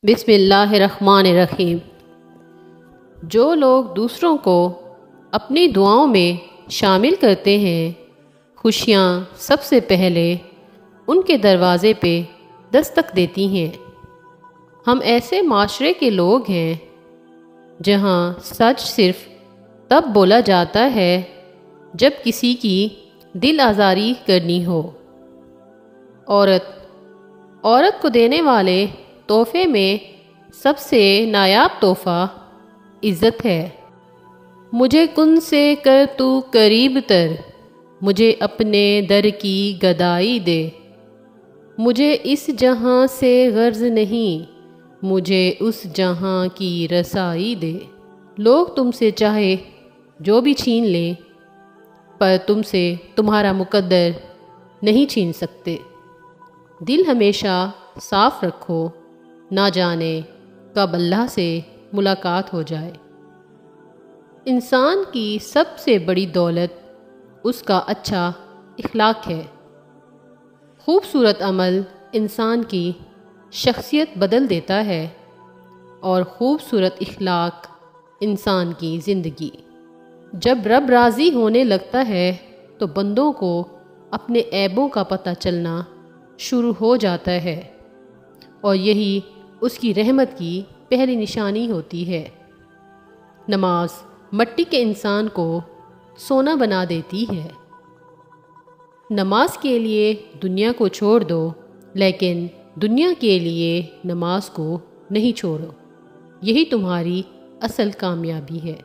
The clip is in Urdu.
بسم اللہ الرحمن الرحیم۔ جو لوگ دوسروں کو اپنی دعاؤں میں شامل کرتے ہیں، خوشیاں سب سے پہلے ان کے دروازے پہ دستک دیتی ہیں۔ ہم ایسے معاشرے کے لوگ ہیں جہاں سچ صرف تب بولا جاتا ہے جب کسی کی دل آزاری کرنی ہو۔ عورت کو دینے والے تحفے میں سب سے نایاب تحفہ عزت ہے۔ مجھے کن سے کر تو قریب تر، مجھے اپنے در کی گدائی دے۔ مجھے اس جہاں سے غرض نہیں، مجھے اس جہاں کی رسائی دے۔ لوگ تم سے چاہے جو بھی چھین لیں، پر تم سے تمہارا مقدر نہیں چھین سکتے۔ دل ہمیشہ صاف رکھو، نہ جانے کب اللہ سے ملاقات ہو جائے۔ انسان کی سب سے بڑی دولت اس کا اچھا اخلاق ہے۔ خوبصورت عمل انسان کی شخصیت بدل دیتا ہے اور خوبصورت اخلاق انسان کی زندگی۔ جب رب راضی ہونے لگتا ہے تو بندوں کو اپنے عیبوں کا پتہ چلنا شروع ہو جاتا ہے، اور یہی اس کی رحمت کی پہلی نشانی ہوتی ہے۔ نماز مٹی کے انسان کو سونا بنا دیتی ہے۔ نماز کے لیے دنیا کو چھوڑ دو، لیکن دنیا کے لیے نماز کو نہیں چھوڑو۔ یہی تمہاری اصل کامیابی ہے۔